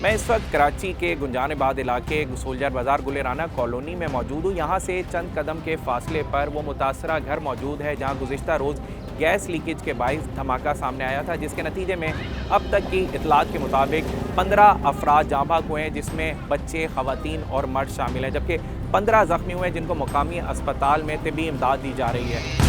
मैं इस वक्त कराची के गुंजानाबाद इलाके सोल्जर बाज़ार गुलेराना कॉलोनी में मौजूद हूँ। यहाँ से चंद कदम के फासले पर वो मुतासरा घर मौजूद है जहाँ गुज़िश्ता रोज़ गैस लीकेज के बाइस धमाका सामने आया था, जिसके नतीजे में अब तक की इतलात के मुताबिक 15 अफराद जाँ बाग हुए हैं, जिसमें बच्चे, ख़वातीन और मर्द शामिल हैं, जबकि 15 ज़ख्मी हुए हैं जिनको मुकामी अस्पताल में तिब्बी इमदाद दी जा रही है।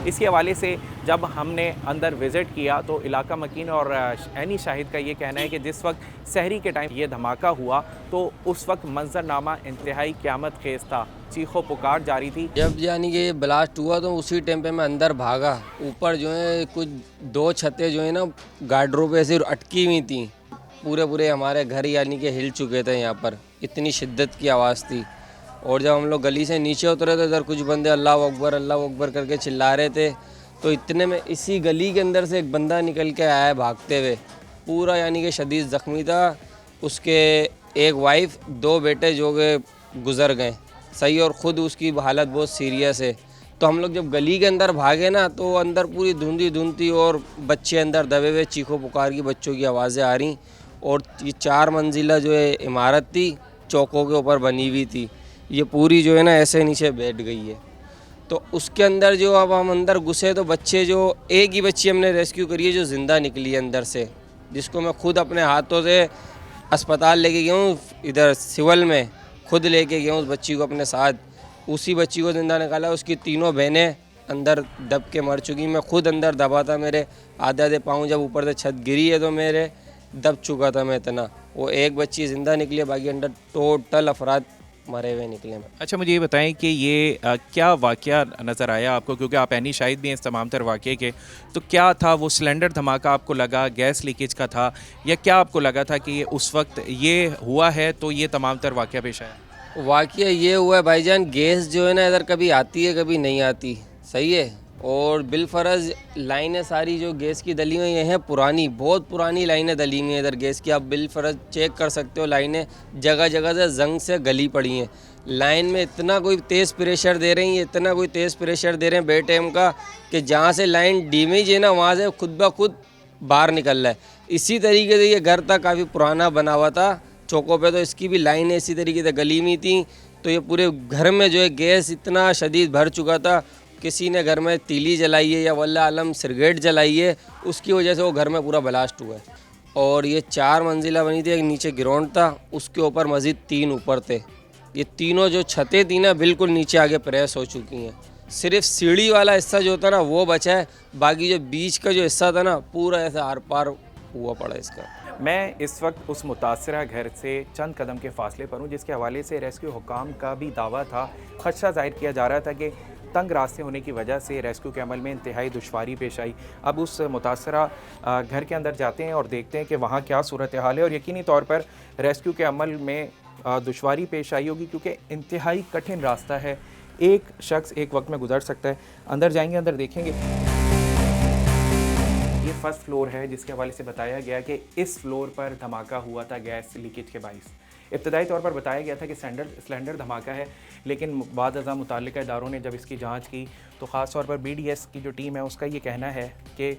इसी हवाले से जब हमने अंदर विज़िट किया तो इलाका मकीन और ऐनी शाहिद का ये कहना है कि जिस वक्त सहरी के टाइम ये धमाका हुआ तो उस वक्त मंजरनामा इंतहाई क़यामत खेज़ था, चीखो पुकार जारी थी। जब यानी कि ये ब्लास्ट हुआ तो उसी टाइम पे मैं अंदर भागा। ऊपर जो है कुछ 2 छतें जो है ना गार्डरों पे ऐसे अटकी हुई थी। पूरे हमारे घर यानी कि हिल चुके थे यहाँ पर, इतनी शिद्दत की आवाज़ थी। और जब हम लोग गली से नीचे उतरे तो इधर कुछ बंदे अल्लाह अकबर करके चिल्ला रहे थे। तो इतने में इसी गली के अंदर से एक बंदा निकल के आया है भागते हुए, पूरा यानी कि शदीद ज़ख्मी था। उसके एक वाइफ 2 बेटे जो कि गुज़र गए सही, और ख़ुद उसकी हालत बहुत सीरियस है। तो हम लोग जब गली के अंदर भागे ना तो अंदर पूरी धुंधी थी और बच्चे अंदर दबे हुए, चीखों पुकार की बच्चों की आवाज़ें आ रही। और ये 4 मंजिला जो है इमारत थी, चौकों के ऊपर बनी हुई थी, ये पूरी जो है ना ऐसे नीचे बैठ गई है। तो उसके अंदर जो अब हम अंदर घुसे तो बच्चे जो एक ही बच्ची हमने रेस्क्यू करी है जो ज़िंदा निकली है अंदर से, जिसको मैं खुद अपने हाथों से अस्पताल लेके गया हूँ, इधर सिविल में खुद लेके गया हूँ उस बच्ची को अपने साथ। उसी बच्ची को ज़िंदा निकाला। उसकी तीनों बहनें अंदर दब के मर चुकी। मैं खुद अंदर दबा था, मेरे आधे पाँव जब ऊपर से छत गिरी है तो मेरे दब चुका था मैं इतना। वो एक बच्ची ज़िंदा निकली है, बाकी अंदर टोटल अफराद मरे हुए निकले। अच्छा, मुझे ये बताएं कि ये क्या वाक़या नज़र आया आपको, क्योंकि आप ऐनी शाहिद भी हैं इस तमाम तर वाक़े के, तो क्या था वो सिलेंडर धमाका आपको लगा गैस लीकेज का था, या क्या आपको लगा था कि ये उस वक्त ये हुआ है तो ये तमाम तर वाक़या पेश आया? वाक़या ये हुआ है भाईजान, गैस जो है ना इधर कभी आती है कभी नहीं आती, सही है। और बिलफरज लाइनें सारी जो गैस की दली हुई हैं पुरानी, बहुत पुरानी लाइनें दली हुई हैं इधर गैस की। आप बिलफरज चेक कर सकते हो, लाइनें जगह जगह से जंग से गली पड़ी हैं। लाइन में इतना कोई तेज़ प्रेशर दे रही है, इतना कोई तेज़ प्रेशर दे रहे हैं बे टाइम का, कि जहाँ से लाइन डैमेज है ना वहाँ से खुद ब खुद बाहर निकल रहा है। इसी तरीके से ये घर था काफ़ी पुराना बना हुआ था चौकों पे, तो इसकी भी लाइन इसी तरीके से गली में थी। तो ये पूरे घर में जो है गैस इतना शदीद भर चुका था, किसी ने घर में तीली जलाई है या वल्लाह आलम सिगरेट जलाई है, उसकी वजह से वो घर में पूरा ब्लास्ट हुआ है। और ये 4 मंजिला बनी थी, एक नीचे ग्राउंड था, उसके ऊपर मज़ीद 3 ऊपर थे। ये तीनों जो छतें थी ना बिल्कुल नीचे आगे प्रेस हो चुकी हैं। सिर्फ सीढ़ी वाला हिस्सा जो था ना वो बचा है, बाकी जो बीच का जो हिस्सा था ना पूरा ऐसे आर पार हुआ पड़ा इसका। मैं इस वक्त उस मुतासरा घर से चंद कदम के फासले पर हूँ, जिसके हवाले से रेस्क्यू हुकाम का भी दावा था। खदशा जाहिर किया जा रहा था कि तंग रास्ते होने की वजह से रेस्क्यू के अमल में इंतहाई दुश्वारी पेश आई। अब उस मुतासरा घर के अंदर जाते हैं और देखते हैं कि वहाँ क्या सूरत हाल है, और यकीनी तौर पर रेस्क्यू के अमल में दुश्वारी पेश आई होगी, क्योंकि इंतहाई कठिन रास्ता है। एक शख्स एक वक्त में गुजर सकता है। अंदर जाएंगे, अंदर देखेंगे। ये फर्स्ट फ्लोर है, जिसके हवाले से बताया गया कि इस फ्लोर पर धमाका हुआ था गैस लीकेज के बाइस। इब्तदाई तौर पर बताया गया था कि सिलेंडर धमाका है, लेकिन बाद अज़ा मुताल्लिका इदारों ने जब इसकी जांच की तो ख़ास तौर पर BDS की जो टीम है उसका ये कहना है कि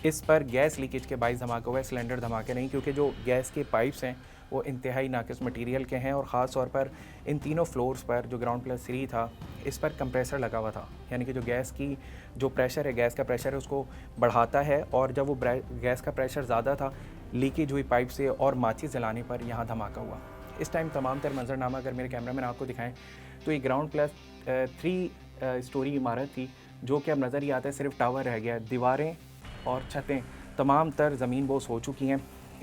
इस पर गैस लीकेज के बाइस धमाका हुआ है, सिलेंडर धमाके नहीं, क्योंकि जो गैस के पाइप्स हैं वो इंतहाई नाकिस मटीरियल के हैं। और ख़ास तौर पर इन तीनों फ्लोर्स पर जो ग्राउंड +3 था, इस पर कंप्रेसर लगा हुआ था, यानी कि जो गैस की जो प्रेशर है, गैस का प्रेशर है, उसको बढ़ाता है। और जब वो गैस का प्रेशर ज़्यादा था, लीकेज हुई पाइप से और माचिस जलाने पर यहाँ धमाका हुआ। इस टाइम तमाम तर मंजरनामा अगर मेरे कैमरामैन आपको दिखाएं तो ये ग्राउंड +3 स्टोरी इमारत थी, जो कि अब नज़र ही आता है सिर्फ टावर रह गया है। दीवारें और छतें तमाम तर ज़मीन बोस हो चुकी हैं।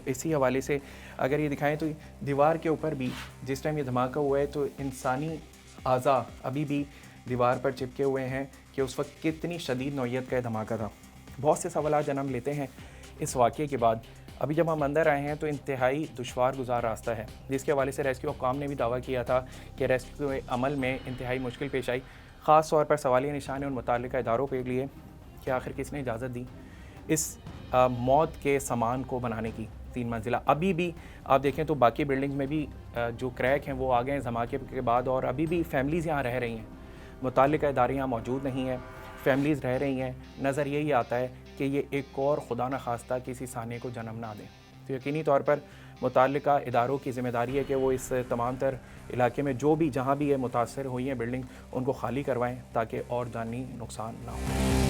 इसी हवाले से अगर ये दिखाएं तो दीवार के ऊपर भी जिस टाइम ये धमाका हुआ है तो इंसानी आज़ा अभी भी दीवार पर चिपके हुए हैं कि उस वक्त कितनी शदीद नौइयत का धमाका था। बहुत से सवाल जन्म लेते हैं इस वाक़े के बाद। अभी जब हम अंदर आए हैं तो इंतहाई दुश्वार गुजार रास्ता है, जिसके हवाले से रेस्क्यू हुकाम ने भी दावा किया था कि रेस्क्यू के अमल में इंतहाई मुश्किल पेश आई। ख़ास तौर पर सवालिया निशान उन मुताल्लिका इदारों के लिए कि आखिर किसने इजाज़त दी इस मौत के सामान को बनाने की। 3 मंजिला अभी भी आप देखें तो बाकी बिल्डिंग्स में भी जो क्रैक हैं वो आ गए हैं धमाके के बाद, और अभी भी फैमिलीज़ यहाँ रह रही हैं। मुताल्लिका इदारे यहाँ मौजूद नहीं है। फैमिलीज़ रह रही हैं, नज़र यही आता है कि ये एक और खुदा न खास्ता किसी साने को जन्म ना दें। तो यकीनी तौर पर मुताल्लिका इदारों की ज़िम्मेदारी है कि वो इस तमाम तर इलाके में जो भी जहाँ भी ये मुतासर हुई हैं बिल्डिंग, उनको खाली करवाएँ ताकि और जानी नुकसान ना हो।